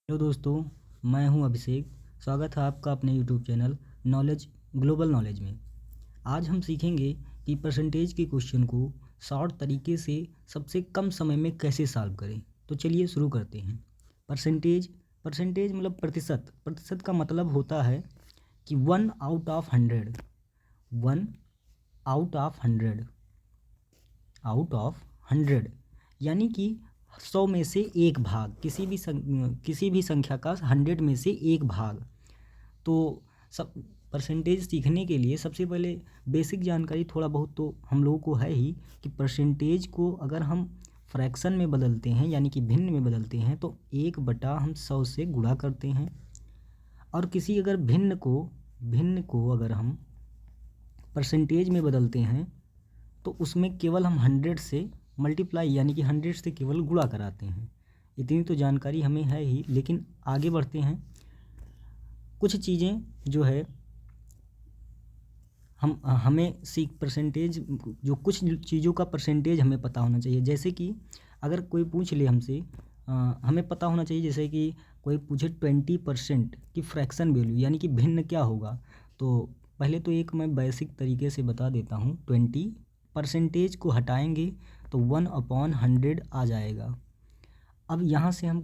Hello दोस्तों, मैं हूं अभिषेक। स्वागत है आपका अपने YouTube channel knowledge global knowledge में। आज हम सीखेंगे कि परसेंटेज के क्वेश्चन को शॉर्ट तरीके से सबसे कम समय में कैसे सॉल्व करें। तो चलिए शुरू करते हैं। परसेंटेज परसेंटेज मतलब प्रतिशत। प्रतिशत का मतलब होता है कि 1/100 यानी कि 100 में से एक भाग, किसी भी संख्या का 100 में से एक भाग। तो सब परसेंटेज सीखने के लिए सबसे पहले बेसिक जानकारी थोड़ा बहुत तो हम लोगों को है ही कि परसेंटेज को अगर हम फ्रैक्शन में बदलते हैं यानी कि भिन्न में बदलते हैं तो 1/, हम 100 से गुणा करते हैं। और किसी अगर भिन्न को अगर हम परसेंटेज में बदलते हैं तो उसमें केवल हम 100 से मल्टीप्लाई यानी कि 100 से केवल गुणा कराते हैं। इतनी तो जानकारी हमें है ही, लेकिन आगे बढ़ते हैं। कुछ चीज़ें जो है हमें परसेंटेज, जो कुछ चीज़ों का परसेंटेज हमें पता होना चाहिए। जैसे कि अगर कोई पूछ ले हमसे, हमें पता होना चाहिए। जैसे कि कोई पूछे 20% की फ्रैक्शन वैल्यू यानी कि भिन्न क्या होगा। तो पहले तो एक मैं बेसिक तरीके से बता देता हूँ। 20% को हटाएंगे तो 1/100 आ जाएगा। अब यहाँ से हम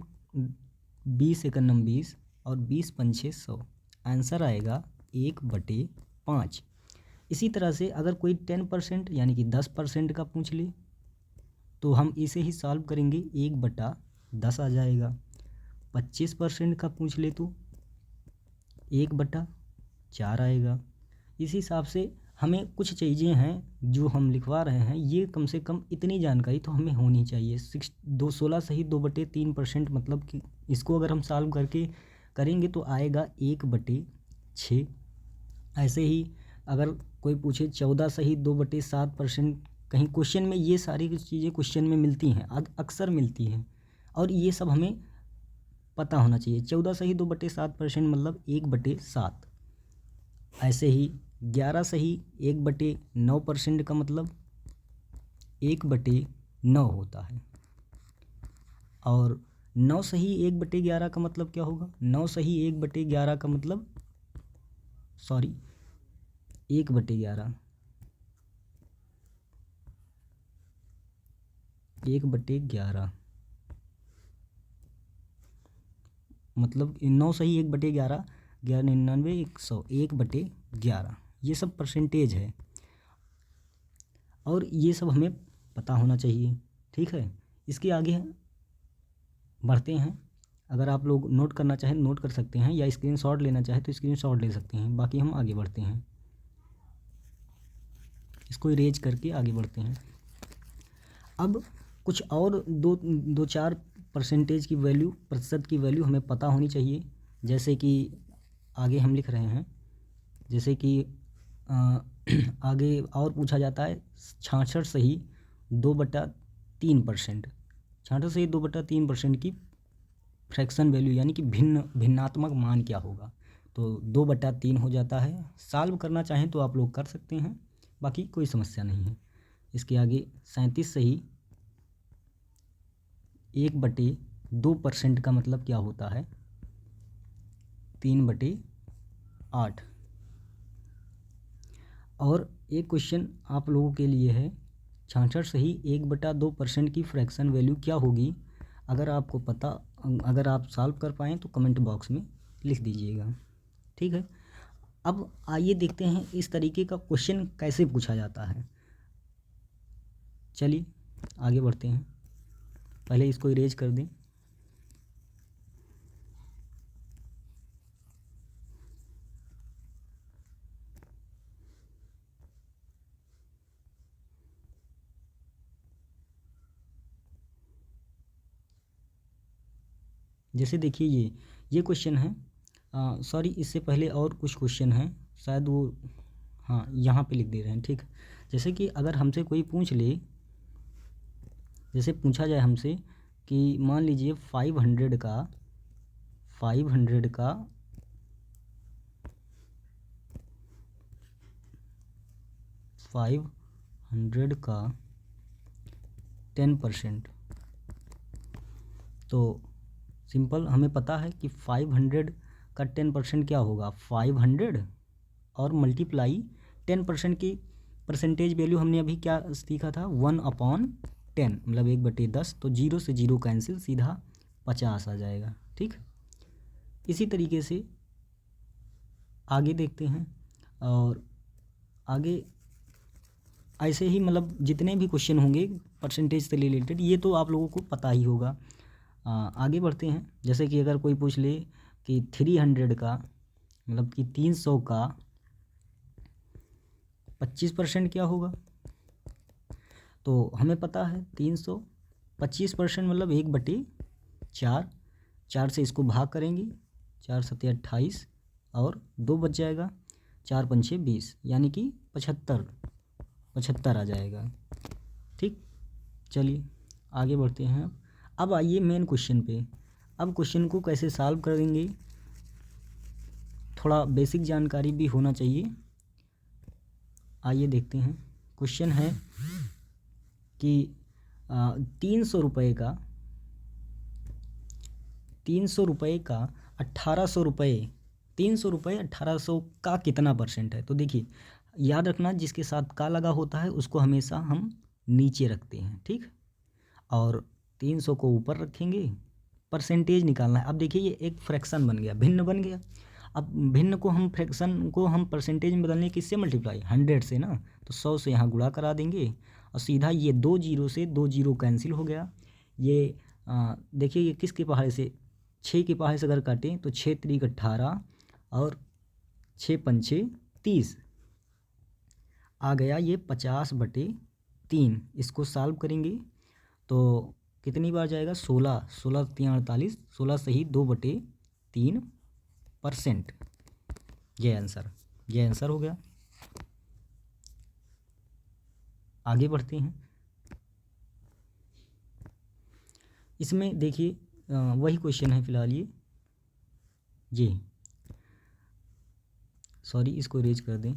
20 एकम 20 और 20 पंछे 100, आंसर आएगा 1/5। इसी तरह से अगर कोई 10% यानी कि 10% का पूछ ले तो हम इसे ही सॉल्व करेंगे, 1/10 आ जाएगा। 25% का पूछ ले तो 1/4 आएगा। इस हिसाब से हमें कुछ चीज़ें हैं जो हम लिखवा रहे हैं, ये कम से कम इतनी जानकारी तो हमें होनी चाहिए। 16 सही 2/3% मतलब कि इसको अगर हम सॉल्व करके करेंगे तो आएगा 1/6। ऐसे ही अगर कोई पूछे 14 सही 2/7%, कहीं क्वेश्चन में ये सारी चीज़ें क्वेश्चन में मिलती हैं, अक्सर मिलती हैं, और ये सब हमें पता होना चाहिए। 14 सही 2/7% मतलब 1/7। ऐसे ही 11 सही 1/9% का मतलब 1/9 होता है। और 9 सही 1/11 का मतलब क्या होगा? 9 सही 1/11 का मतलब 1/11 मतलब 9 सही 1/11, 1199 100, 1/11। ये सब परसेंटेज है और ये सब हमें पता होना चाहिए। ठीक है, इसके आगे बढ़ते हैं। अगर आप लोग नोट करना चाहें नोट कर सकते हैं, या स्क्रीनशॉट लेना चाहें तो स्क्रीनशॉट ले सकते हैं। बाकी हम आगे बढ़ते हैं, इसको इरेज करके आगे बढ़ते हैं। अब कुछ और दो चार परसेंटेज की वैल्यू, प्रतिशत की वैल्यू हमें पता होनी चाहिए। जैसे कि आगे हम लिख रहे हैं, जैसे कि आगे और पूछा जाता है 66 सही 2/3%। 66 सही 2/3% की फ्रैक्शन वैल्यू यानी कि भिन्नात्मक मान क्या होगा। तो 2/3 हो जाता है। सॉल्व करना चाहें तो आप लोग कर सकते हैं, बाकी कोई समस्या नहीं है। इसके आगे 37 सही 1/2% का मतलब क्या होता है? 3/8। और एक क्वेश्चन आप लोगों के लिए है, 66 सही 1/2% की फ्रैक्शन वैल्यू क्या होगी? अगर आपको पता, अगर आप सॉल्व कर पाएँ तो कमेंट बॉक्स में लिख दीजिएगा। ठीक है, अब आइए देखते हैं इस तरीके का क्वेश्चन कैसे पूछा जाता है। चलिए आगे बढ़ते हैं। पहले इसको इरेज कर दें। जैसे देखिए ये क्वेश्चन है, सॉरी इससे पहले और कुछ क्वेश्चन हैं, शायद वो, हाँ यहाँ पे लिख दे रहे हैं। ठीक, जैसे कि अगर हमसे कोई पूछ ले, जैसे पूछा जाए हमसे कि मान लीजिए 500 का 500 का 10%, तो सिंपल, हमें पता है कि 500 का 10% क्या होगा 500 और मल्टीप्लाई 10% की परसेंटेज वैल्यू हमने अभी क्या सीखा था 1/10 मतलब 1/10। तो 0 से 0 कैंसिल, सीधा 50 आ जाएगा। ठीक, इसी तरीके से आगे देखते हैं। और आगे ऐसे ही मतलब जितने भी क्वेश्चन होंगे परसेंटेज से रिलेटेड, ये तो आप लोगों को पता ही होगा। आगे बढ़ते हैं। जैसे कि अगर कोई पूछ ले कि 300 का मतलब कि 300 का 25% क्या होगा, तो हमें पता है 300 25% मतलब 1/4। 4 से इसको भाग करेंगे, 4 सत्ते 28 और 2 बच जाएगा, 4 पंचे 20 यानी कि 75 आ जाएगा। ठीक, चलिए आगे बढ़ते हैं। अब आइए मेन क्वेश्चन पे। अब क्वेश्चन को कैसे सॉल्व करेंगे, थोड़ा बेसिक जानकारी भी होना चाहिए। आइए देखते हैं। क्वेश्चन है कि 300 रुपये का 1800 रुपये 300 रुपये 1800 का कितना परसेंट है। तो देखिए, याद रखना जिसके साथ का लगा होता है उसको हमेशा हम नीचे रखते हैं। ठीक, और 300 को ऊपर रखेंगे, परसेंटेज निकालना है। अब देखिए ये एक फ्रैक्शन बन गया, भिन्न बन गया। अब भिन्न को हम, फ्रैक्शन को हम परसेंटेज में बदलने किससे मल्टीप्लाई 100 से ना, तो 100 से यहाँ गुणा करा देंगे और सीधा ये 2 जीरो से 2 जीरो कैंसिल हो गया। ये देखिए ये किसके पहाड़े से 6 के पहाड़े से अगर काटें तो 6 त्रिक 18 और 6 पंचे 30 आ गया, ये 50/3। इसको सॉल्व करेंगे तो कितनी बार जाएगा 16 16 3 48, 16 से ही 2/3%। ये आंसर हो गया। आगे बढ़ते हैं। इसमें देखिए वही क्वेश्चन है फिलहाल ये सॉरी इसको इरेज कर दें।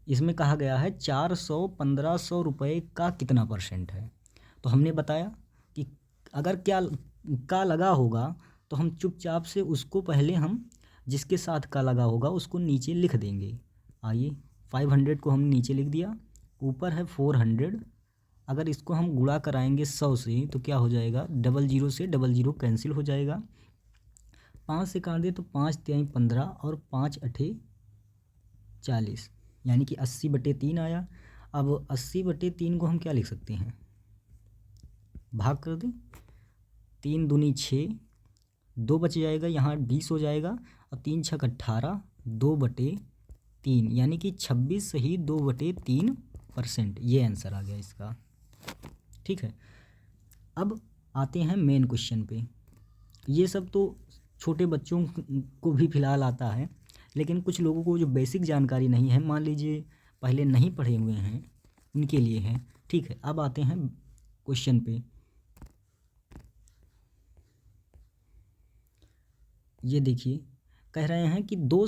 इसमें कहा गया है 400-1500 रुपये का कितना परसेंट है। तो हमने बताया कि अगर क्या का लगा होगा तो हम चुपचाप से उसको पहले हम जिसके साथ का लगा होगा उसको नीचे लिख देंगे। आइए 500 को हमने नीचे लिख दिया, ऊपर है 400। अगर इसको हम गुणा कराएंगे 100 से तो क्या हो जाएगा, 00 से 00 कैंसिल हो जाएगा। 5 से काट दे तो 5 तिहाई 15 और 5 अठे 40 यानी कि 80/3 आया। अब 80/3 को हम क्या लिख सकते हैं, भाग कर दें, 3 दूनी 6, 2 बच जाएगा, यहाँ 20 हो जाएगा और 3 छक 18, 2/3 यानी कि 26 सही 2/3%। ये आंसर आ गया इसका। ठीक है, अब आते हैं मेन क्वेश्चन पे। ये सब तो छोटे बच्चों को भी फिलहाल आता है, लेकिन कुछ लोगों को जो बेसिक जानकारी नहीं है, मान लीजिए पहले नहीं पढ़े हुए हैं, उनके लिए है। ठीक है, अब आते हैं क्वेश्चन पे। ये देखिए कह रहे हैं कि दो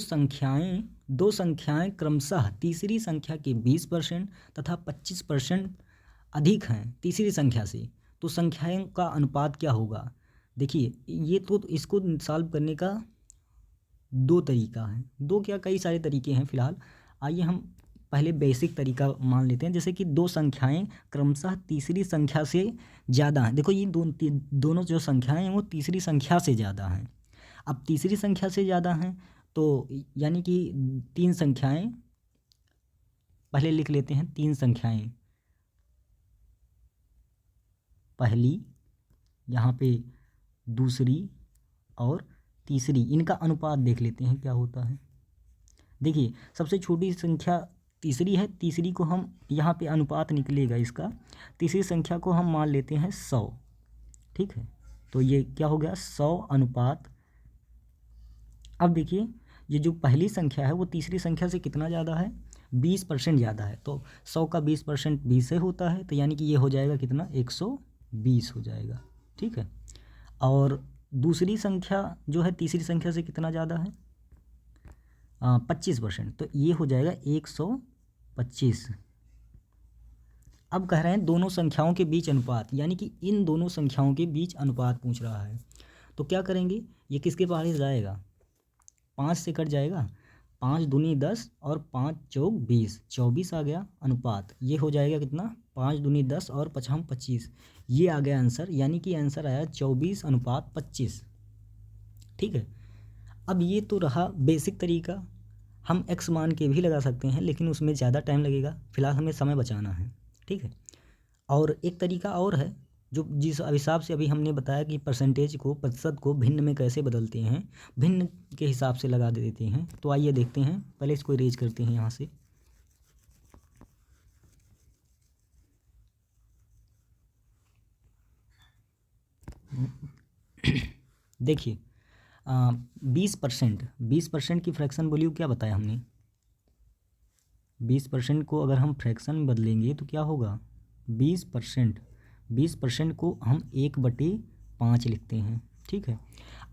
संख्याएं क्रमशः तीसरी संख्या के 20% तथा 25% अधिक हैं तीसरी संख्या से, तो संख्याओं का अनुपात क्या होगा। देखिए ये तो इसको सॉल्व करने का दो तरीका है, दो क्या कई सारे तरीके हैं फिलहाल। आइए हम पहले बेसिक तरीका मान लेते हैं। जैसे कि दो संख्याएं क्रमशः तीसरी संख्या से ज़्यादा हैं। देखो ये दोनों जो संख्याएं हैं वो तीसरी संख्या से ज़्यादा हैं। अब तीसरी संख्या से ज़्यादा हैं तो यानी कि 3 संख्याएं पहले लिख लेते हैं। 3 संख्याएं, पहली, यहाँ पे दूसरी और तीसरी, इनका अनुपात देख लेते हैं क्या होता है। देखिए सबसे छोटी संख्या तीसरी है, तीसरी को हम यहाँ पे अनुपात निकलेगा इसका, तीसरी संख्या को हम मान लेते हैं 100। ठीक है, तो ये क्या हो गया 100 अनुपात। अब देखिए ये जो पहली संख्या है वो तीसरी संख्या से कितना ज़्यादा है, 20% ज़्यादा है। तो 100 का 20% 20 से होता है, तो यानी कि ये हो जाएगा कितना 120 हो जाएगा। ठीक है, और दूसरी संख्या जो है तीसरी संख्या से कितना ज़्यादा है 25%, तो ये हो जाएगा 125। अब कह रहे हैं दोनों संख्याओं के बीच अनुपात, यानी कि इन दोनों संख्याओं के बीच अनुपात पूछ रहा है। तो क्या करेंगे, ये किसके पहाड़े जाएगा, 5 से कट जाएगा, 5 दूनी 10 और 5 चौक 20, 24 आ गया अनुपात। ये हो जाएगा कितना, 5 दूनी 10 और 5 25, ये आ गया आंसर, यानी कि आंसर आया 24:25। ठीक है। अब ये तो रहा बेसिक तरीका, हम x मान के भी लगा सकते हैं, लेकिन उसमें ज़्यादा टाइम लगेगा, फिलहाल हमें समय बचाना है। ठीक है। और एक तरीका और है, जो जिस हिसाब से अभी हमने बताया कि परसेंटेज को, प्रतिशत को भिन्न में कैसे बदलते हैं, भिन्न के हिसाब से लगा देते हैं। तो आइए देखते हैं, पहले इसको इरेज करते हैं यहाँ से। देखिए 20% की फ्रैक्शन वैल्यू क्या बताया हमने, 20% को अगर हम फ्रैक्शन में बदलेंगे तो क्या होगा, 20% को हम 1/5 लिखते हैं। ठीक है।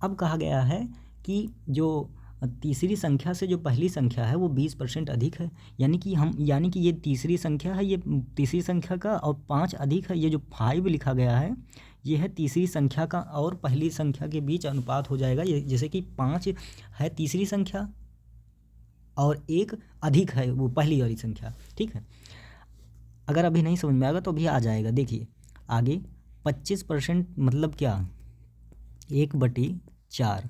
अब कहा गया है कि जो तीसरी संख्या से जो पहली संख्या है वो 20% अधिक है, यानी कि ये तीसरी संख्या है, ये तीसरी संख्या का और 5 अधिक है, ये जो 5 लिखा गया है ये है तीसरी संख्या का और पहली संख्या के बीच अनुपात हो जाएगा। ये जैसे कि 5 है तीसरी संख्या और 1 अधिक है वो पहली वाली संख्या। ठीक है। अगर अभी नहीं समझ में आएगा तो अभी आ जाएगा। देखिए आगे 25% मतलब क्या, 1/4।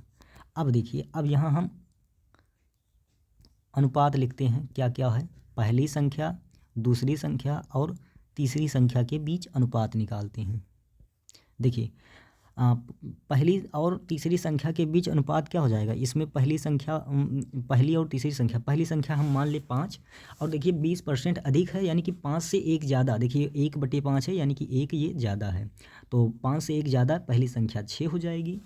अब देखिए, अब यहाँ हम अनुपात लिखते हैं, क्या क्या है, पहली संख्या, दूसरी संख्या और तीसरी संख्या के बीच अनुपात निकालते हैं। देखिए पहली और तीसरी संख्या के बीच अनुपात क्या हो जाएगा, इसमें पहली और तीसरी संख्या, पहली संख्या हम मान ले 5, और देखिए 20% अधिक है, यानी कि 5 से 1 ज़्यादा, देखिए 1/5 है, यानी कि 1 ये ज़्यादा है, तो 5 से 1 ज़्यादा, पहली संख्या 6 हो जाएगी।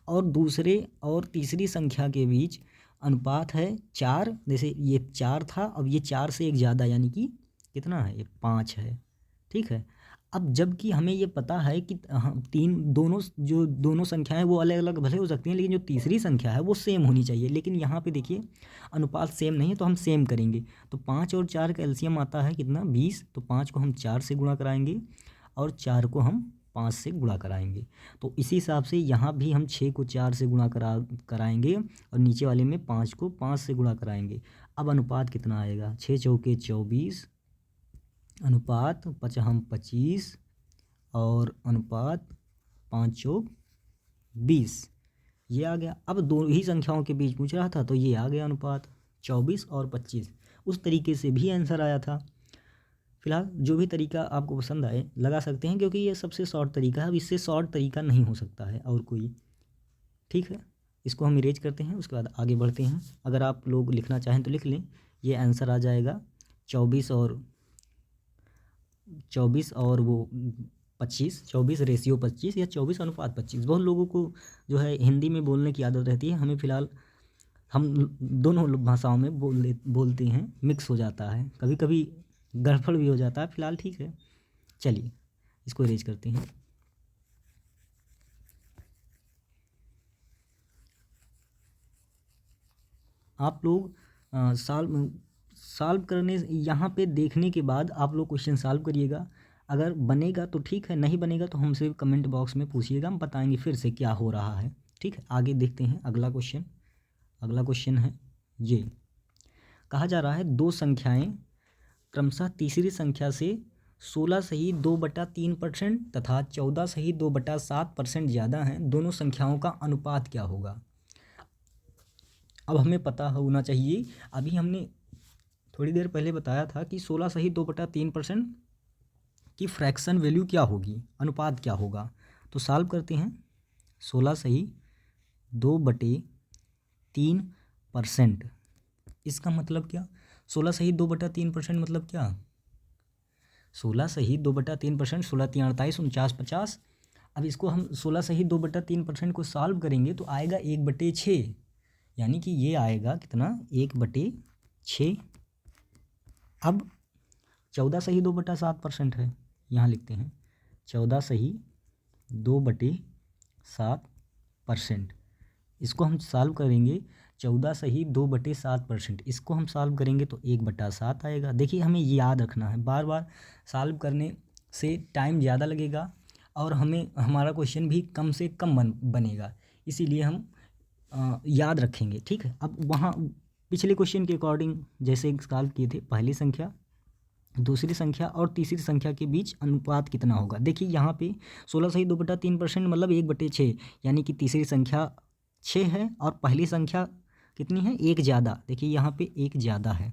और दूसरे और तीसरी संख्या के बीच अनुपात है 4, जैसे ये 4 था, अब ये 4 से 1 ज़्यादा, यानी कि कितना है, ये 5 है। ठीक है। अब जबकि हमें ये पता है कि दोनों संख्याएं वो अलग अलग भले हो सकती हैं, लेकिन जो तीसरी संख्या है वो सेम होनी चाहिए, लेकिन यहाँ पे देखिए अनुपात सेम नहीं है, तो हम सेम करेंगे। तो 5 और 4 का एलसीएम आता है कितना, 20, तो 5 को हम 4 से गुणा कराएंगे और 4 को हम 5 से गुणा कराएंगे। तो इसी हिसाब से यहाँ भी हम 6 को 4 से गुणा कराएंगे और नीचे वाले में 5 को 5 से गुणा कराएंगे। अब अनुपात कितना आएगा, 6 चौके 24 अनुपात 5 25 और अनुपात 5 चौक 20, ये आ गया। अब दो ही संख्याओं के बीच पूछ रहा था, तो ये आ गया अनुपात 24 और 25। उस तरीके से भी आंसर आया था। फिलहाल जो भी तरीका आपको पसंद आए लगा सकते हैं, क्योंकि ये सबसे शॉर्ट तरीका है, अब इससे शॉर्ट तरीका नहीं हो सकता है और कोई। ठीक है, इसको हम इरेज करते हैं, उसके बाद आगे बढ़ते हैं। अगर आप लोग लिखना चाहें तो लिख लें, ये आंसर आ जाएगा 24 और वो 25, 24:25 या 24:25। बहुत लोगों को जो है हिंदी में बोलने की आदत रहती है, हमें फ़िलहाल हम दोनों भाषाओं में बोलते हैं, मिक्स हो जाता है, कभी कभी गड़बड़ भी हो जाता है। फ़िलहाल ठीक है, चलिए इसको इरेज करते हैं। आप लोग सॉल्व करने, यहाँ पे देखने के बाद आप लोग क्वेश्चन सॉल्व करिएगा। अगर बनेगा तो ठीक है, नहीं बनेगा तो हमसे कमेंट बॉक्स में पूछिएगा, हम बताएंगे फिर से क्या हो रहा है। ठीक है, आगे देखते हैं अगला क्वेश्चन। अगला क्वेश्चन है, ये कहा जा रहा है दो संख्याएं क्रमशः तीसरी संख्या से 16.2/3% तथा 14.2/7% ज़्यादा हैं, दोनों संख्याओं का अनुपात क्या होगा। अब हमें पता होना चाहिए, अभी हमने थोड़ी देर पहले बताया था कि 16.2/3% की फ्रैक्शन वैल्यू क्या होगी, अनुपात क्या होगा। तो सॉल्व करते हैं। 16.2/3%, इसका मतलब क्या, 16.2/3% मतलब क्या, 16.2/3%, 16 3 48 49 50। अब इसको हम 16.2/3% को सॉल्व करेंगे तो आएगा 1/6, यानी कि ये आएगा कितना, 1/6। अब 14.2/7% है, यहाँ लिखते हैं 14.2/7%। इसको हम सॉल्व करेंगे 14 सही 2/7%। इसको हम सॉल्व करेंगे तो 1/7 आएगा। देखिए हमें ये याद रखना है, बार बार सॉल्व करने से टाइम ज़्यादा लगेगा और हमें हमारा क्वेश्चन भी कम से कम बनेगा, इसीलिए हम याद रखेंगे। ठीक है, अब वहाँ पिछले क्वेश्चन के अकॉर्डिंग जैसे सॉल्व किए थे, पहली संख्या दूसरी संख्या और तीसरी संख्या के बीच अनुपात कितना होगा। देखिए यहाँ पे 16 सही 2/3% मतलब 1/6, यानी कि तीसरी संख्या 6 है और पहली संख्या कितनी है, 1 ज़्यादा। देखिए यहाँ पे 1 ज़्यादा है,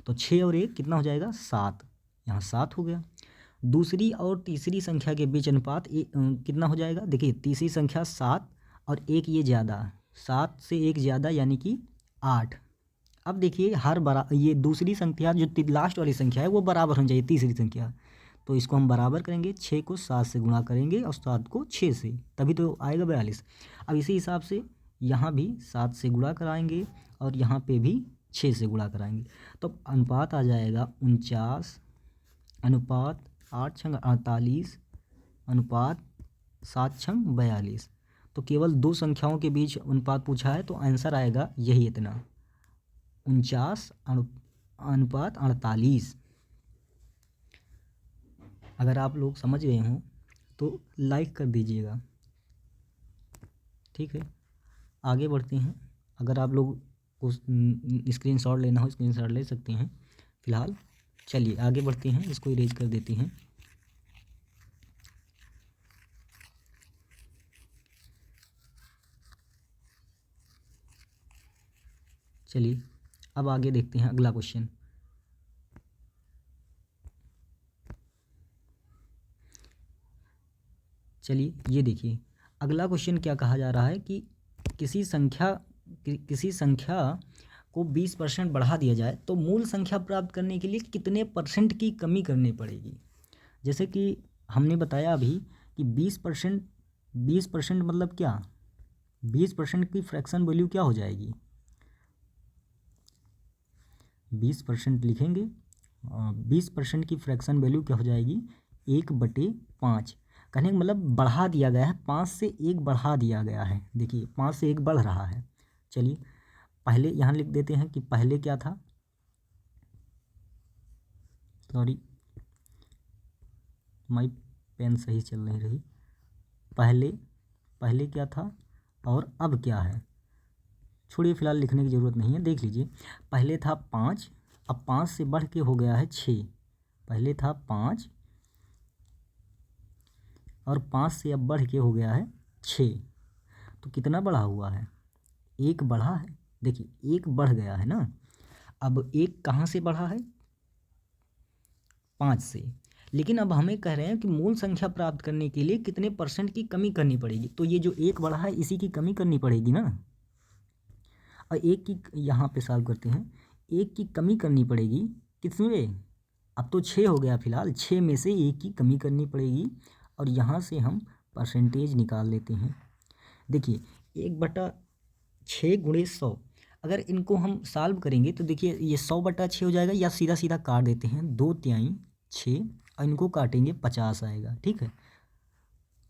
तो 6 और 1 कितना हो जाएगा, 7। यहाँ 7 हो गया। दूसरी और तीसरी संख्या के बीच अनुपात कितना हो जाएगा। देखिए तीसरी संख्या 7 और 1 ये ज़्यादा, 7 से 1 ज़्यादा यानी कि 8। अब देखिए ये दूसरी संख्या जो लास्ट वाली संख्या है वो बराबर होनी चाहिए तीसरी संख्या, तो इसको हम बराबर करेंगे, 6 को 7 से गुणा करेंगे और 7 को 6 से, तभी तो आएगा 42। अब इसी हिसाब से यहाँ भी 7 से गुणा कराएंगे और यहाँ पे भी 6 से गुणा कराएंगे, तो अनुपात आ जाएगा 49 अनुपात 8 छंग 48 अनुपात 7 छंग 42। तो केवल दो संख्याओं के बीच अनुपात पूछा है, तो आंसर आएगा यही इतना, 49 अनुपात 48। अगर आप लोग समझ गए हों तो लाइक कर दीजिएगा। ठीक है, आगे बढ़ते हैं। अगर आप लोग को स्क्रीनशॉट लेना हो स्क्रीनशॉट ले सकते हैं। फ़िलहाल चलिए आगे बढ़ते हैं, इसको इरेज कर देते हैं। चलिए अब आगे देखते हैं अगला क्वेश्चन। चलिए ये देखिए अगला क्वेश्चन क्या कहा जा रहा है कि किसी संख्या को 20% बढ़ा दिया जाए तो मूल संख्या प्राप्त करने के लिए कितने % की कमी करनी पड़ेगी। जैसे कि हमने बताया अभी कि 20% मतलब क्या, 20% की फ्रैक्शन वैल्यू क्या हो जाएगी, 20% लिखेंगे, 20% की फ्रैक्शन वैल्यू क्या हो जाएगी, 1/5। कहने का मतलब बढ़ा दिया गया है, 5 से 1 बढ़ा दिया गया है। देखिए 5 से 1 बढ़ रहा है। चलिए पहले यहाँ लिख देते हैं कि पहले क्या था, सॉरी माई पेन सही चल नहीं रही, पहले क्या था और अब क्या है, छोड़िए फिलहाल लिखने की ज़रूरत नहीं है। देख लीजिए पहले था 5, अब 5 से बढ़ के हो गया है 6। पहले था 5 और 5 से अब बढ़ के हो गया है 6, तो कितना बढ़ा हुआ है, 1 बढ़ा है। देखिए 1 बढ़ गया है ना। अब 1 कहाँ से बढ़ा है, 5 से। लेकिन अब हमें कह रहे हैं कि मूल संख्या प्राप्त करने के लिए कितने % की कमी करनी पड़ेगी, तो ये जो 1 बढ़ा है इसी की कमी करनी पड़ेगी ना। और 1 की यहाँ पे सॉल्व करते हैं, 1 की कमी करनी पड़ेगी किसमें, अब तो 6 हो गया, फिलहाल 6 में से 1 की कमी करनी पड़ेगी और यहाँ से हम % निकाल लेते हैं। देखिए 1/6 × 100, अगर इनको हम सॉल्व करेंगे तो देखिए ये 100/6 हो जाएगा, या सीधा सीधा काट देते हैं, 2 तिहाई 6 और इनको काटेंगे 50 आएगा। ठीक है,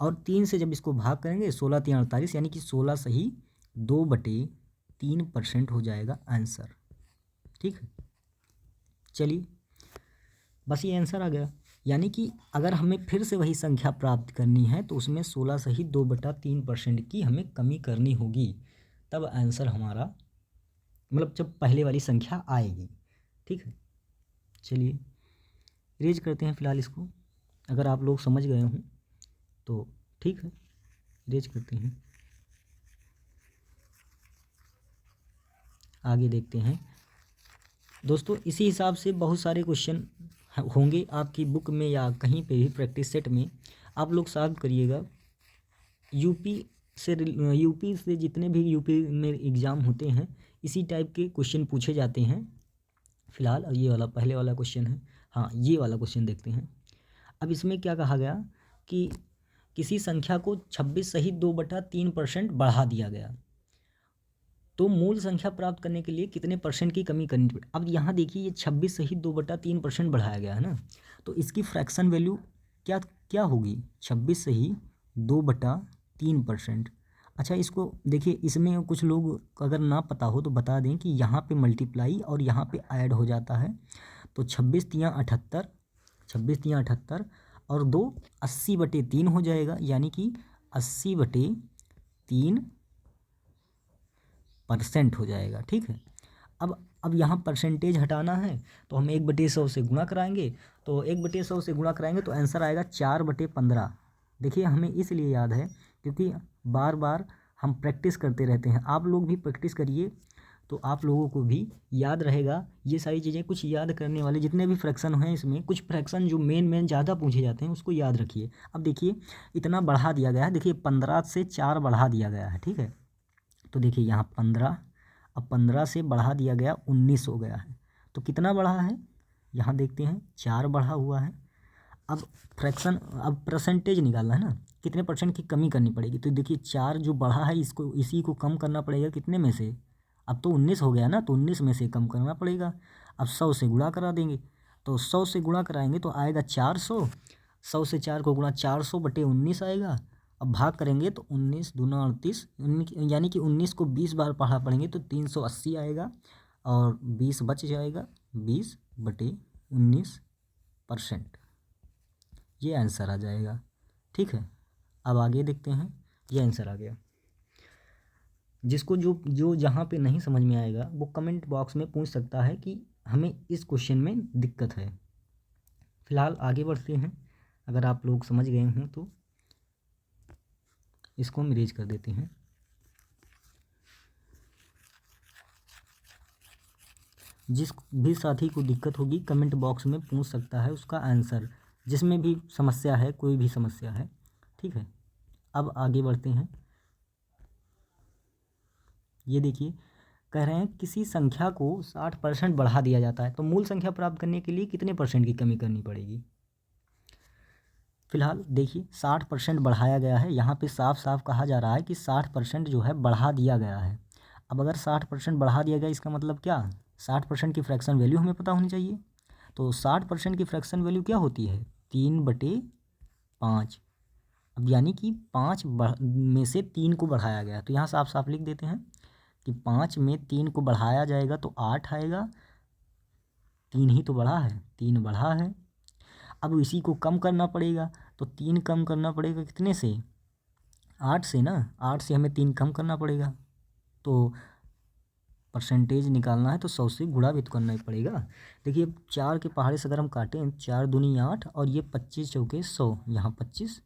और 3 से जब इसको भाग करेंगे 16 3 48, यानी कि 16 सही 2/3% हो जाएगा आंसर। ठीक है, चलिए बस ये आंसर आ गया। यानी कि अगर हमें फिर से वही संख्या प्राप्त करनी है तो उसमें 16 सही 2/3% की हमें कमी करनी होगी, तब आंसर हमारा मतलब जब पहले वाली संख्या आएगी। ठीक है, चलिए इरेज करते हैं फिलहाल इसको। अगर आप लोग समझ गए हों तो ठीक है, इरेज करते हैं, आगे देखते हैं। दोस्तों इसी हिसाब से बहुत सारे क्वेश्चन होंगे आपकी बुक में या कहीं पे भी प्रैक्टिस सेट में, आप लोग सॉल्व करिएगा। यूपी से जितने भी यूपी में एग्ज़ाम होते हैं इसी टाइप के क्वेश्चन पूछे जाते हैं। फिलहाल ये वाला पहले वाला क्वेश्चन है, हाँ ये वाला क्वेश्चन देखते हैं। अब इसमें क्या कहा गया कि किसी संख्या को 26 सही 2/3% बढ़ा दिया गया, तो मूल संख्या प्राप्त करने के लिए कितने % की कमी करनी पड़े। अब यहाँ देखिए ये 26 सही 2/3% बढ़ाया गया है ना, तो इसकी फ्रैक्शन वैल्यू क्या क्या होगी, 26 सही 2/3%। अच्छा, इसको देखिए, इसमें कुछ लोग अगर ना पता हो तो बता दें कि यहाँ पे मल्टीप्लाई और यहाँ पे ऐड हो जाता है। तो 26×3 = 78, 26×3 = 78 और 2 80/3 हो जाएगा, यानी कि 80/3% हो जाएगा। ठीक है। अब यहाँ परसेंटेज हटाना है तो हम 1/100 से गुणा कराएंगे। तो 1/100 से गुणा कराएंगे तो आंसर आएगा 4/15। देखिए, हमें इसलिए याद है क्योंकि बार बार हम प्रैक्टिस करते रहते हैं। आप लोग भी प्रैक्टिस करिए तो आप लोगों को भी याद रहेगा ये सारी चीज़ें। कुछ याद करने वाले जितने भी फ्रैक्शन हैं, इसमें कुछ फ्रैक्शन जो मेन ज़्यादा पूछे जाते हैं उसको याद रखिए। अब देखिए, इतना बढ़ा दिया गया है। देखिए, 15 से 4 बढ़ा दिया गया है। ठीक है। तो देखिए यहाँ 15, अब 15 से बढ़ा दिया गया 19 हो गया है। तो कितना बढ़ा है यहाँ देखते हैं, 4 बढ़ा हुआ है। अब फ्रैक्शन, अब परसेंटेज निकालना है ना, कितने परसेंट की कमी करनी पड़ेगी। तो देखिए 4 जो बढ़ा है इसको, इसी को कम करना पड़ेगा कितने में से। अब तो 19 हो गया ना, तो 19 में से कम करना पड़ेगा। अब 100 से गुणा करा देंगे। तो 100 से गुणा कराएंगे तो आएगा 400। 100 से 4 को गुणा 400/19 आएगा। अब भाग करेंगे तो 19 दूना 38, यानी कि 19 को 20 बार पढ़ा पड़ेंगे तो 380 आएगा और 20 बच जाएगा। 20/19%, ये आंसर आ जाएगा। ठीक है। अब आगे देखते हैं, ये आंसर आ गया। जिसको जो जो जहाँ पे नहीं समझ में आएगा वो कमेंट बॉक्स में पूछ सकता है कि हमें इस क्वेश्चन में दिक्कत है। फिलहाल आगे बढ़ते हैं। अगर आप लोग समझ गए हों तो इसको हम इरेज कर देते हैं। जिस भी साथी को दिक्कत होगी कमेंट बॉक्स में पूछ सकता है उसका आंसर, जिसमें भी समस्या है, कोई भी समस्या है। ठीक है। अब आगे बढ़ते हैं। ये देखिए, कह रहे हैं किसी संख्या को 60% बढ़ा दिया जाता है तो मूल संख्या प्राप्त करने के लिए कितने परसेंट की कमी करनी पड़ेगी। फिलहाल देखिए, 60% बढ़ाया गया है। यहाँ पे साफ साफ कहा जा रहा है कि 60% जो है बढ़ा दिया गया है। अब अगर 60% बढ़ा दिया गया, इसका मतलब क्या, 60% की फ्रैक्शन वैल्यू हमें पता होनी चाहिए। तो 60% की फ्रैक्शन वैल्यू क्या होती है, 3/5। अब यानी कि 5 में से 3 को बढ़ाया गया, तो यहाँ साफ साफ लिख देते हैं कि 5 में 3 को बढ़ाया जाएगा तो 8 आएगा। 3 ही तो बढ़ा है, 3 बढ़ा है। अब इसी को कम करना पड़ेगा, तो 3 कम करना पड़ेगा कितने से, 8 से ना। 8 से हमें 3 कम करना पड़ेगा। तो परसेंटेज निकालना है तो 100 से गुणा भी तो करना ही पड़ेगा। देखिए, 4 के पहाड़े से अगर हम काटें, 4 दूनी 8 और ये 25 चौके 100, यहाँ 25,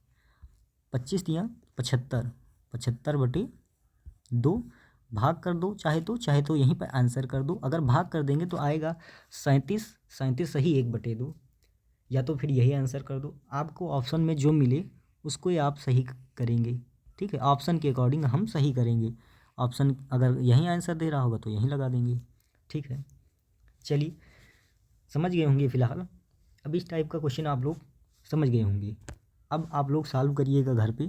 25 दिया 75, 75/2 भाग कर दो, चाहे तो यहीं पर आंसर कर दो। अगर भाग कर देंगे तो आएगा 37, 37 सही 1/2, या तो फिर यही आंसर कर दो। आपको ऑप्शन में जो मिले उसको ही आप सही करेंगे। ठीक है, ऑप्शन के अकॉर्डिंग हम सही करेंगे। ऑप्शन अगर यही आंसर दे रहा होगा तो यहीं लगा देंगे। ठीक है, चलिए, समझ गए होंगे फिलहाल। अब इस टाइप का क्वेश्चन आप लोग समझ गए होंगे। अब आप लोग सॉल्व करिएगा घर पे।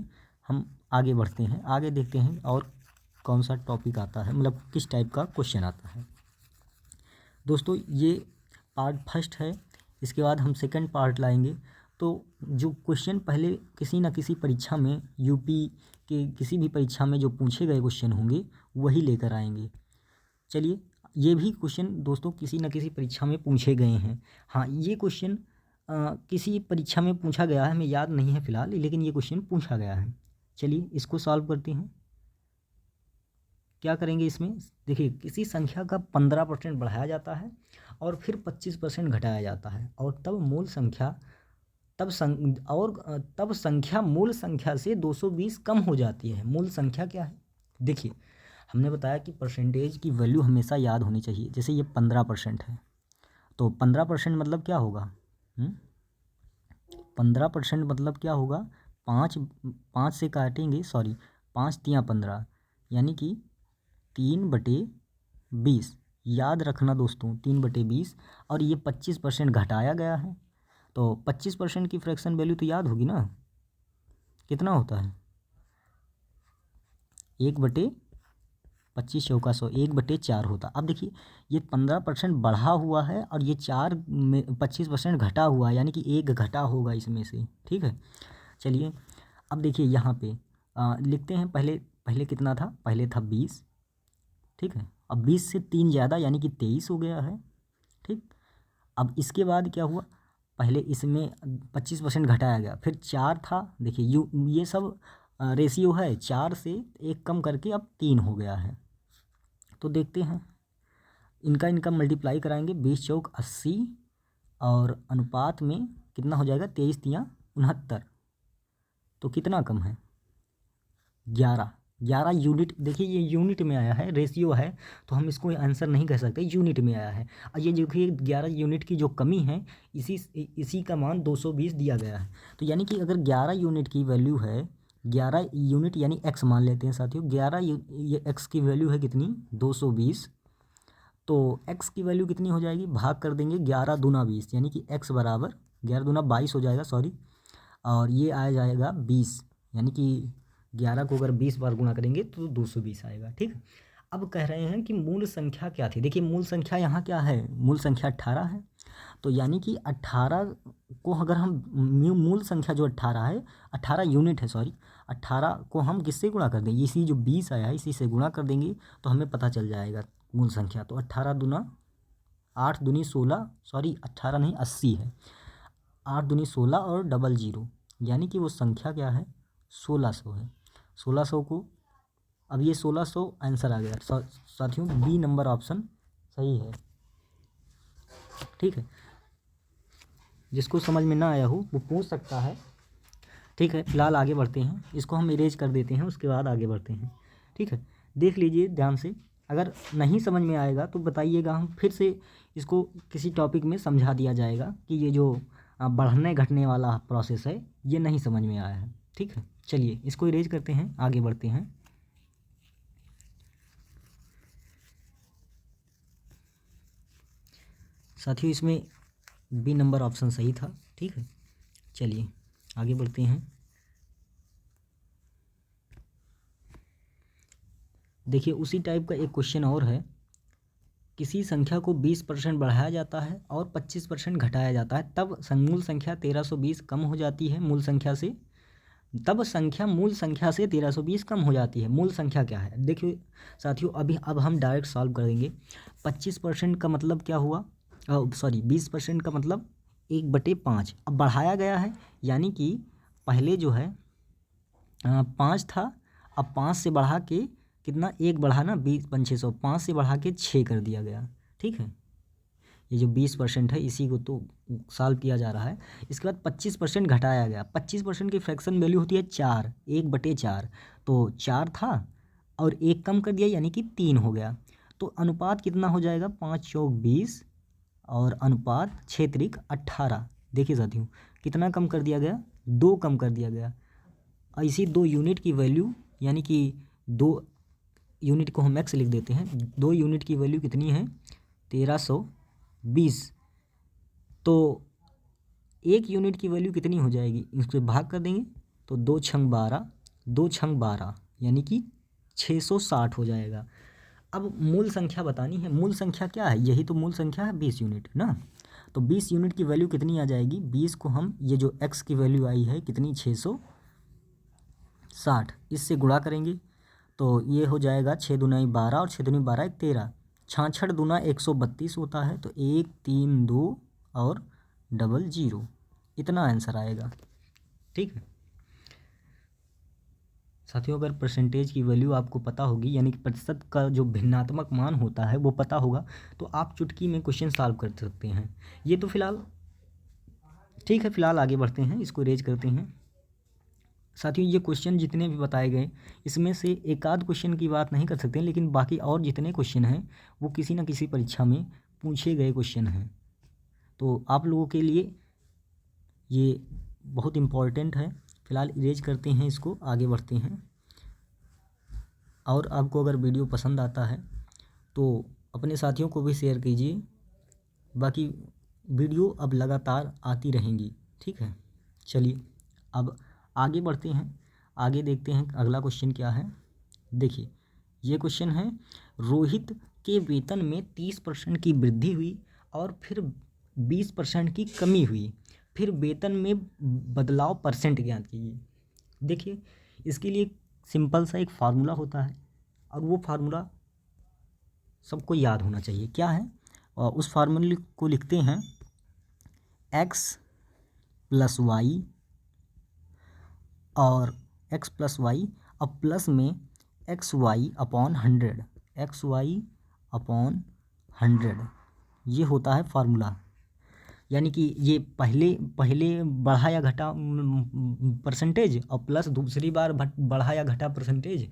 हम आगे बढ़ते हैं, आगे देखते हैं और कौन सा टॉपिक आता है, मतलब किस टाइप का क्वेश्चन आता है। दोस्तों, ये पार्ट फर्स्ट है। इसके बाद हम सेकंड पार्ट लाएंगे। तो जो क्वेश्चन पहले किसी न किसी परीक्षा में, यूपी के किसी भी परीक्षा में जो पूछे गए क्वेश्चन होंगे वही लेकर आएंगे। चलिए, ये भी क्वेश्चन दोस्तों किसी न किसी परीक्षा में पूछे गए हैं। हाँ, ये क्वेश्चन किसी परीक्षा में पूछा गया है, हमें याद नहीं है फिलहाल, लेकिन ये क्वेश्चन पूछा गया है। चलिए, इसको सॉल्व करते हैं। क्या करेंगे इसमें, देखिए, किसी संख्या का 15% बढ़ाया जाता है और फिर 25% घटाया जाता है और तब मूल संख्या तब संख्या मूल संख्या से 220 कम हो जाती है। मूल संख्या क्या है, देखिए, हमने बताया कि परसेंटेज की वैल्यू हमेशा याद होनी चाहिए। जैसे ये 15% है तो 15% मतलब क्या होगा, 15% मतलब क्या होगा, 5 से काटेंगे, सॉरी, 5×3 = 15, यानी कि 3/20। याद रखना दोस्तों, 3/20। और ये 25% घटाया गया है तो 25% की फ्रैक्शन वैल्यू तो याद होगी ना, कितना होता है, 1/25 चौका 100, 1/4 होता। अब देखिए, ये 15% बढ़ा हुआ है और ये 4 में 25% घटा हुआ है, यानी कि 1 घटा होगा इसमें से। ठीक है, चलिए, अब देखिए यहाँ पे लिखते हैं पहले पहले कितना था, पहले था 20, ठीक है। अब 20 से 3 ज़्यादा यानी कि 23 हो गया है, ठीक। अब इसके बाद क्या हुआ, पहले इसमें 25% घटाया गया, फिर 4 था, देखिए ये सब रेशियो है, 4 से 1 कम करके अब 3 हो गया है। तो देखते हैं इनका मल्टीप्लाई कराएंगे, 20 चौक 80 और अनुपात में कितना हो जाएगा, 23 तियाँ 69, तो कितना कम है, 11 यूनिट। देखिए ये यूनिट में आया है, रेशियो है, तो हम इसको आंसर नहीं कह सकते, यूनिट में आया है। और ये देखिए 11 यूनिट की जो कमी है, इसी का मान 220 दिया गया है। तो यानी कि अगर 11 यूनिट की वैल्यू है, 11 यूनिट यानी एक्स मान लेते हैं साथियों, 11 ये एक्स की वैल्यू है कितनी, 220, तो एक्स की वैल्यू कितनी हो जाएगी, भाग कर देंगे 11 दूना 20, यानी कि एक्स बराबर 11 दूना 22 हो जाएगा, सॉरी, और ये आ जाएगा 20, यानी कि 11 को अगर 20 बार गुणा करेंगे तो 220 आएगा, ठीक। अब कह रहे हैं कि मूल संख्या क्या थी, देखिए मूल संख्या यहाँ क्या है, मूल संख्या 18 है। तो यानी कि 18 को अगर हम मूल संख्या जो 18 है, 18 यूनिट है, सॉरी, 18 को हम किससे गुणा कर देंगे, इसी जो 20 आया है इसी से गुणा कर देंगे, तो हमें पता चल जाएगा मूल संख्या। तो 18 दूना 8 दूनी 16, सॉरी 18 नहीं 80 है, 8 दूनी 16 और डबल जीरो, यानी कि वो संख्या क्या है, 1600 है। 1600 को, अब ये 1600 आंसर आ गया साथियों, बी नंबर ऑप्शन सही है, ठीक है। जिसको समझ में ना आया हो वो पूछ सकता है, ठीक है। फिलहाल आगे बढ़ते हैं, इसको हम इरेज कर देते हैं, उसके बाद आगे बढ़ते हैं, ठीक है। देख लीजिए ध्यान से, अगर नहीं समझ में आएगा तो बताइएगा, हम फिर से इसको किसी टॉपिक में समझा दिया जाएगा कि ये जो बढ़ने घटने वाला प्रोसेस है ये नहीं समझ में आया है, ठीक है। चलिए इसको इरेज करते हैं, आगे बढ़ते हैं। साथियों इसमें बी नंबर ऑप्शन सही था, ठीक है। चलिए आगे बढ़ते हैं। देखिए उसी टाइप का एक क्वेश्चन और है, किसी संख्या को 20% बढ़ाया जाता है और 25% घटाया जाता है, तब मूल संख्या 1320 कम हो जाती है मूल संख्या से, तब संख्या मूल संख्या से 1320 कम हो जाती है। मूल संख्या क्या है, देखिए साथियों अब हम डायरेक्ट सॉल्व करेंगे। 25% का मतलब क्या हुआ, सॉरी 20% का मतलब 1/5, अब बढ़ाया गया है, यानी कि पहले जो है 5 था, अब 5 से बढ़ा के कितना, 1 बढ़ा ना, 20 5 600, 5 से बढ़ा के 6 कर दिया गया, ठीक है। ये जो 20% है इसी को तो सॉल्व किया जा रहा है। इसके बाद 25% घटाया गया, 25% की फ्रैक्शन वैल्यू होती है 4, 1/4, तो 4 था और 1 कम कर दिया यानी कि 3 हो गया। तो अनुपात कितना हो जाएगा, 5 चौक 20 और अनुपात 6 त्रिक 18। देखिए साथियों कितना कम कर दिया गया, 2 कम कर दिया गया। ऐसी 2 यूनिट की वैल्यू, यानी कि 2 यूनिट को हम एक्स लिख देते हैं, 2 यूनिट की वैल्यू कितनी है, 1320, तो 1 यूनिट की वैल्यू कितनी हो जाएगी, इसको भाग कर देंगे तो 2 छंग 12, 2 छंग 12 यानी कि 660 हो जाएगा। अब मूल संख्या बतानी है, मूल संख्या क्या है, यही तो मूल संख्या है 20 यूनिट ना। तो 20 यूनिट की वैल्यू कितनी आ जाएगी, 20 को हम ये जो एक्स की वैल्यू आई है कितनी, 660, इससे गुणा करेंगे तो ये हो जाएगा 6 दूना 12 और 6 दूनी 12 13, 66 दूना 132 होता है, तो 1 3 2 और डबल जीरो, इतना आंसर आएगा, ठीक है साथियों। अगर परसेंटेज की वैल्यू आपको पता होगी, यानी कि प्रतिशत का जो भिन्नात्मक मान होता है वो पता होगा, तो आप चुटकी में क्वेश्चन सॉल्व कर सकते हैं। ये तो फिलहाल ठीक है, फिलहाल आगे बढ़ते हैं, इसको रेज करते हैं। साथियों ये क्वेश्चन जितने भी बताए गए, इसमें से एक आध क्वेश्चन की बात नहीं कर सकते, लेकिन बाकी और जितने क्वेश्चन हैं वो किसी न किसी परीक्षा में पूछे गए क्वेश्चन हैं, तो आप लोगों के लिए ये बहुत इम्पॉर्टेंट है। फिलहाल इरेज करते हैं, इसको आगे बढ़ते हैं। और आपको अगर वीडियो पसंद आता है तो अपने साथियों को भी शेयर कीजिए, बाकी वीडियो अब लगातार आती रहेंगी, ठीक है। चलिए अब आगे बढ़ते हैं, आगे देखते हैं अगला क्वेश्चन क्या है। देखिए ये क्वेश्चन है, रोहित के वेतन में 30% की वृद्धि हुई और फिर 20% की कमी हुई, फिर वेतन में बदलाव परसेंट ज्ञात कीजिए। देखिए इसके लिए सिंपल सा एक फार्मूला होता है और वो फार्मूला सबको याद होना चाहिए। क्या है? और उस फार्मूले को लिखते हैं x प्लस वाई और x प्लस वाई अब प्लस में x y upon 100, x y upon 100 ये होता है फार्मूला। यानी कि ये पहले बढ़ा या घटा परसेंटेज और प्लस दूसरी बार बढ़ा या घटा परसेंटेज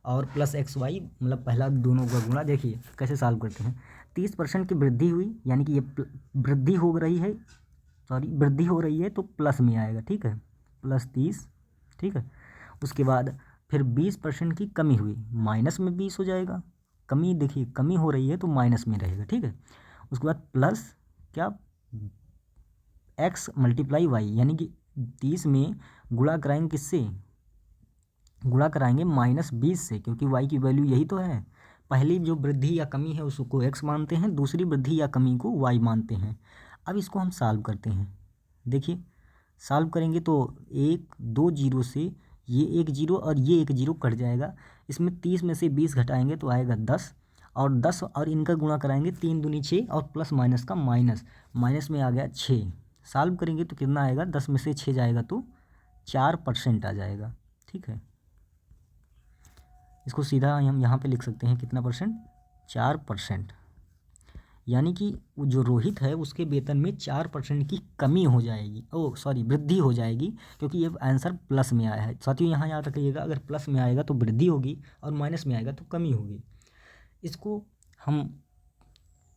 और प्लस एक्स वाई मतलब पहला दोनों का गुणा। देखिए कैसे सॉल्व करते हैं। 30% की वृद्धि हुई यानी कि ये वृद्धि हो रही है, वृद्धि हो रही है तो प्लस में आएगा, ठीक है, प्लस 30, ठीक है। उसके बाद फिर 20% की कमी हुई, माइनस में 20 हो जाएगा, कमी देखिए कमी हो रही है तो माइनस में रहेगा, ठीक है। उसके बाद प्लस क्या x मल्टीप्लाई वाई यानी कि 30 में गुणा कराएंगे किससे? गुणा कराएंगे -20 से, क्योंकि y की वैल्यू यही तो है। पहली जो वृद्धि या कमी है उसको x मानते हैं, दूसरी वृद्धि या कमी को y मानते हैं। अब इसको हम सॉल्व करते हैं। देखिए सॉल्व करेंगे तो 1 2 जीरो से ये 1 जीरो और ये 1 जीरो कट जाएगा। इसमें 30 में से 20 घटाएंगे तो आएगा 10 और 10 और इनका गुणा कराएंगे 3 दूनी 6 और प्लस माइनस का माइनस, माइनस में आ गया 6। सॉल्व करेंगे तो कितना आएगा? 10 में से 6 जाएगा तो 4% आ जाएगा, ठीक है। इसको सीधा हम यहाँ पे लिख सकते हैं कितना परसेंट? 4%। यानी कि जो रोहित है उसके वेतन में 4% की कमी हो जाएगी, वृद्धि हो जाएगी, क्योंकि ये आंसर प्लस में आया है। साथियों यहाँ याद रखिएगा, अगर प्लस में आएगा तो वृद्धि होगी और माइनस में आएगा तो कमी होगी। इसको हम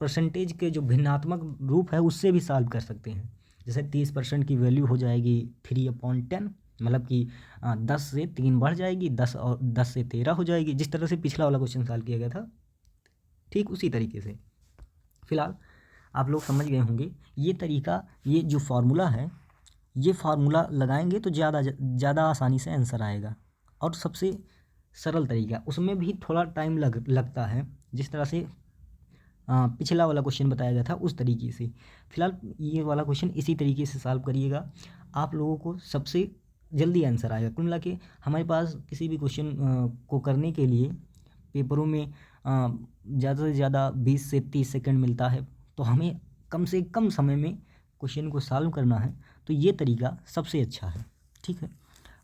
परसेंटेज के जो भिन्नात्मक रूप है उससे भी सॉल्व कर सकते हैं। जैसे 30% की वैल्यू हो जाएगी 3/10, मतलब कि 10 से 3 बढ़ जाएगी, 10 और 10 से 13 हो जाएगी, जिस तरह से पिछला वाला क्वेश्चन सॉल्व किया गया था, ठीक उसी तरीके से। फिलहाल आप लोग समझ गए होंगे ये तरीका, ये जो फार्मूला है ये फार्मूला लगाएंगे तो ज़्यादा आसानी से आंसर आएगा। और सबसे सरल तरीका, उसमें भी थोड़ा टाइम लगता है, जिस तरह से पिछला वाला क्वेश्चन बताया गया था उस तरीके से। फिलहाल ये वाला क्वेश्चन इसी तरीके से सॉल्व करिएगा, आप लोगों को सबसे जल्दी आंसर आएगा। कुल मिला के हमारे पास किसी भी क्वेश्चन को करने के लिए पेपरों में ज़्यादा से ज़्यादा 20 से 30 सेकंड मिलता है, तो हमें कम से कम समय में क्वेश्चन को सॉल्व करना है, तो ये तरीका सबसे अच्छा है, ठीक है।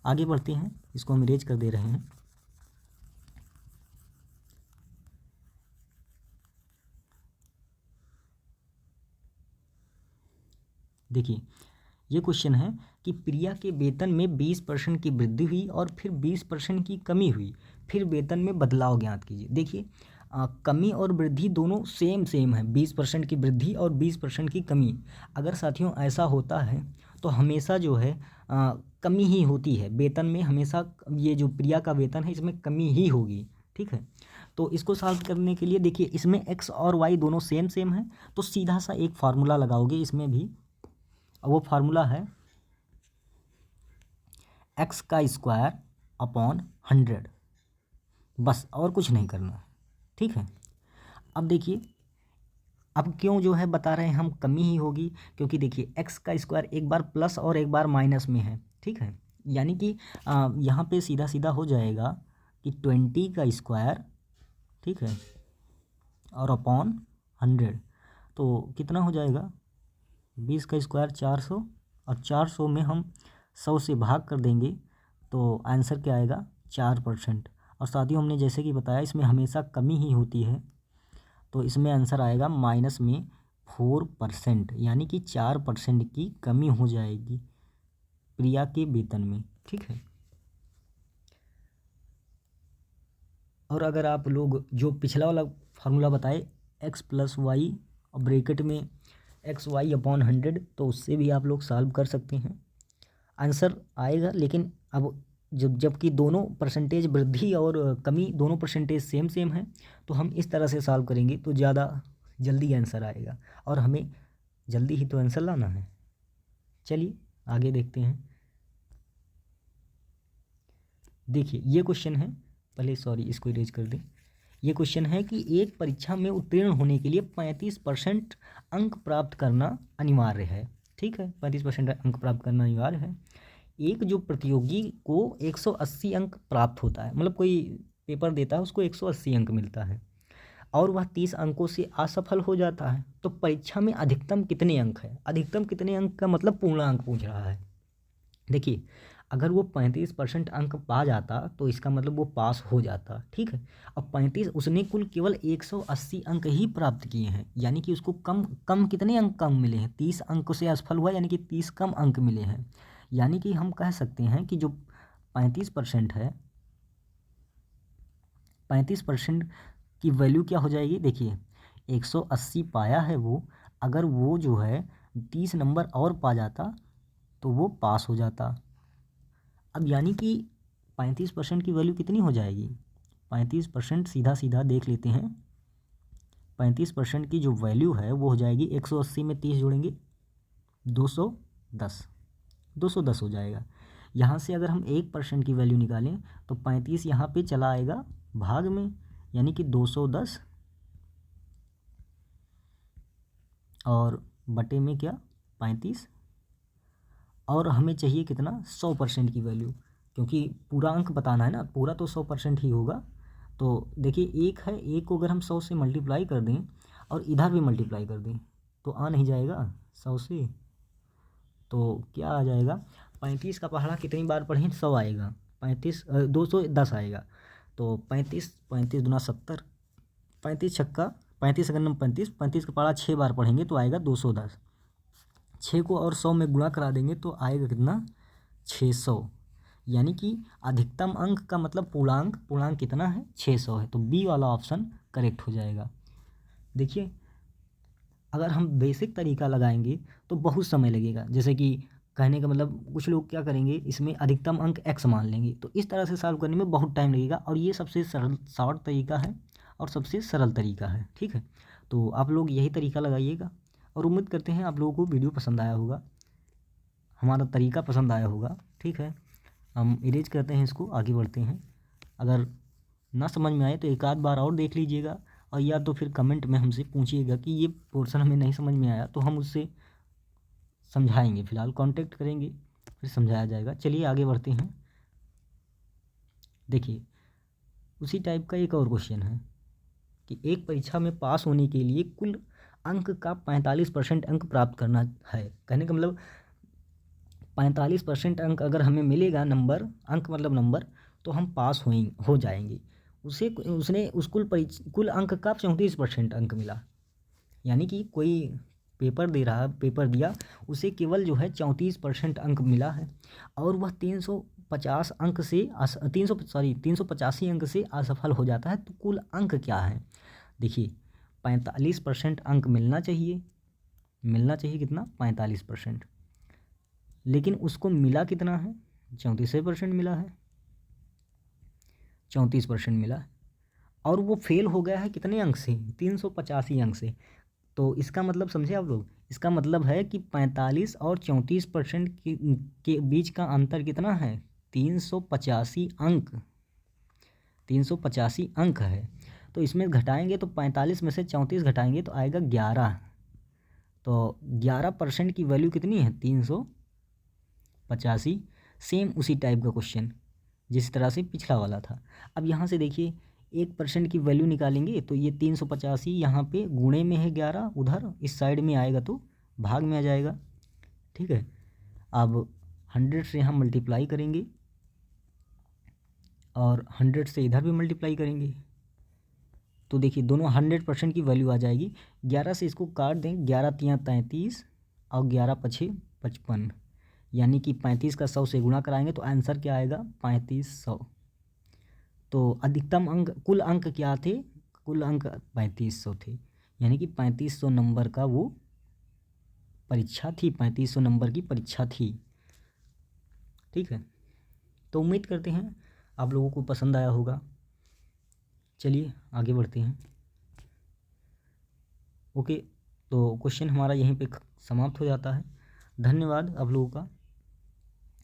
आगे बढ़ते हैं, इसको हम इरेज कर दे रहे हैं। देखिए ये क्वेश्चन है कि प्रिया के वेतन में 20% की वृद्धि हुई और फिर 20% की कमी हुई, फिर वेतन में बदलाव ज्ञात कीजिए। देखिए कमी और वृद्धि दोनों सेम है, 20% की वृद्धि और 20% की कमी। अगर साथियों ऐसा होता है तो हमेशा जो है कमी ही होती है वेतन में, हमेशा ये जो प्रिया का वेतन है इसमें कमी ही होगी, ठीक है। तो इसको सॉल्व करने के लिए देखिए इसमें x और y दोनों सेम है, तो सीधा सा एक फार्मूला लगाओगे इसमें भी, वो फार्मूला है x का स्क्वायर अपॉन 100, बस और कुछ नहीं करना, ठीक है। अब देखिए अब क्यों जो है बता रहे हैं हम कमी ही होगी, क्योंकि देखिए x का स्क्वायर एक बार प्लस और एक बार माइनस में है, ठीक है। यानी कि यहाँ पे सीधा सीधा हो जाएगा कि 20 का स्क्वायर, ठीक है, और अपॉन 100, तो कितना हो जाएगा? 20 का स्क्वायर 400 और 400 में हम 100 से भाग कर देंगे तो आंसर क्या आएगा? 4%। और साथियों हमने जैसे कि बताया इसमें हमेशा कमी ही होती है, तो इसमें आंसर आएगा माइनस में 4%, यानी कि 4% की कमी हो जाएगी प्रिया के वेतन में, ठीक है। और अगर आप लोग जो पिछला वाला फार्मूला बताए x प्लस वाई और ब्रैकेट में एक्स वाई अपॉन 100, तो उससे भी आप लोग सॉल्व कर सकते हैं, आंसर आएगा। लेकिन अब जबकि दोनों परसेंटेज वृद्धि और कमी दोनों परसेंटेज सेम है, तो हम इस तरह से सॉल्व करेंगे तो ज़्यादा जल्दी आंसर आएगा, और हमें जल्दी ही तो आंसर लाना है। चलिए आगे देखते हैं। देखिए ये क्वेश्चन है, पहले सॉरी इसको इरेज कर दें। ये क्वेश्चन है कि एक परीक्षा में उत्तीर्ण होने के लिए 35% अंक प्राप्त करना अनिवार्य है, ठीक है, 35% अंक प्राप्त करना अनिवार्य है। एक जो प्रतियोगी को 180 अंक प्राप्त होता है, मतलब कोई पेपर देता है उसको 180 अंक मिलता है और वह 30 अंकों से असफल हो जाता है, तो परीक्षा में अधिकतम कितने अंक है? अधिकतम कितने अंक का मतलब पूर्णांक पूछ रहा है। देखिए, अगर वो 35% अंक पा जाता तो इसका मतलब वो पास हो जाता, ठीक है। अब 35, उसने कुल केवल 180 अंक ही प्राप्त किए हैं, यानी कि उसको कम कम कितने अंक कम मिले हैं? 30 अंक से असफल हुआ, यानी कि 30 कम अंक मिले हैं। यानी कि हम कह सकते हैं कि जो 35% है, 35% की वैल्यू क्या हो जाएगी? देखिए, 180 पाया है वो, अगर वो जो है 30 नंबर और पा जाता तो वो पास हो जाता। अब यानी कि 35% की वैल्यू कितनी हो जाएगी? 35% सीधा सीधा देख लेते हैं। 35% की जो वैल्यू है वो हो जाएगी, 180 में 30 जोड़ेंगे 210, 210 हो जाएगा। यहाँ से अगर हम 1% की वैल्यू निकालें तो 35 यहाँ पे चला आएगा भाग में, यानी कि 210 और बटे में क्या 35, और हमें चाहिए कितना? 100% की वैल्यू, क्योंकि पूरा अंक बताना है ना, पूरा तो 100% ही होगा। तो देखिए, एक है, एक को अगर हम 100 से मल्टीप्लाई कर दें और इधर भी मल्टीप्लाई कर दें तो आ नहीं जाएगा 100 से, तो क्या आ जाएगा? 35 का पहाड़ा कितनी बार पढ़ें? 100 आएगा, 210 आएगा। तो 35, 35 दूना 70, 35 छक्का 35 अगर हम 35, 35 का पहाड़ा 6 बार पढ़ेंगे तो आएगा 210। 6 को और 100 में गुणा करा देंगे तो आएगा कितना? 600। यानी कि अधिकतम अंक का मतलब पूर्णांक, पूर्णांक कितना है? 600 है। तो बी वाला ऑप्शन करेक्ट हो जाएगा। देखिए, अगर हम बेसिक तरीका लगाएंगे तो बहुत समय लगेगा। जैसे कि कहने का मतलब, कुछ लोग क्या करेंगे, इसमें अधिकतम अंक x मान लेंगे, तो इस तरह से सॉल्व करने में बहुत टाइम लगेगा, और ये सबसे सरल शॉर्ट तरीका है और सबसे सरल तरीका है, ठीक है। तो आप लोग यही तरीका लगाइएगा और उम्मीद करते हैं आप लोगों को वीडियो पसंद आया होगा, हमारा तरीका पसंद आया होगा, ठीक है। हम इरेज करते हैं इसको, आगे बढ़ते हैं। अगर ना समझ में आए तो एक आध बार और देख लीजिएगा, और या तो फिर कमेंट में हमसे पूछिएगा कि ये पोर्शन हमें नहीं समझ में आया, तो हम उससे समझाएंगे। फिलहाल कांटेक्ट करेंगे, फिर समझाया जाएगा। चलिए आगे बढ़ते हैं। देखिए, उसी टाइप का एक और क्वेश्चन है कि एक परीक्षा में पास होने के लिए कुल अंक का 45% अंक प्राप्त करना है। कहने का मतलब 45% अंक अगर हमें मिलेगा, नंबर, अंक मतलब नंबर, तो हम पास हो जाएंगे। उसने उस कुल अंक का 34% अंक मिला, यानी कि कोई पेपर दिया, उसे केवल जो है 34% अंक मिला है, और वह 350 अंक से 385 अंक से असफल हो जाता है। तो कुल अंक क्या है? देखिए, 45% अंक मिलना चाहिए कितना? 45%, लेकिन उसको मिला कितना है? 34% मिला है, 34% मिला है, और वो फेल हो गया है कितने अंक से? 385 अंक से। तो इसका मतलब समझे आप लोग? इसका मतलब है कि 45 और 34% के बीच का अंतर कितना है? 385 अंक, 385 अंक है। तो इसमें घटाएंगे तो 45 में से 34 घटाएंगे तो आएगा 11। तो 11% की वैल्यू कितनी है? 385। सेम उसी टाइप का क्वेश्चन जिस तरह से पिछला वाला था। अब यहाँ से देखिए, 1% की वैल्यू निकालेंगे तो ये 385 यहाँ पे गुणे में है 11, उधर इस साइड में आएगा तो भाग में आ जाएगा, ठीक है। अब 100 से हम मल्टीप्लाई करेंगे और 100 से इधर भी मल्टीप्लाई करेंगे, तो देखिए दोनों 100% की वैल्यू आ जाएगी। 11 से इसको काट दें, 11 तियाँ 33 और 11 पछे 55, यानी कि 35 का 100 से गुणा कराएंगे तो आंसर क्या आएगा? 3500। तो अधिकतम अंक, कुल अंक क्या थे? कुल अंक 3500 थे, यानी कि 3500 नंबर का वो परीक्षा थी, 3500 नंबर की परीक्षा थी, ठीक है। तो उम्मीद करते हैं आप लोगों को पसंद आया होगा। चलिए आगे बढ़ते हैं। ओके, तो क्वेश्चन हमारा यहीं पे समाप्त हो जाता है। धन्यवाद आप लोगों का,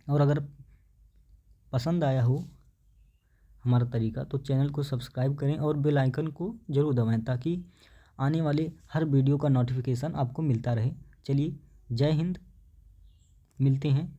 और अगर पसंद आया हो हमारा तरीका तो चैनल को सब्सक्राइब करें और बेल आइकन को ज़रूर दबाएं, ताकि आने वाले हर वीडियो का नोटिफिकेशन आपको मिलता रहे। चलिए, जय हिंद, मिलते हैं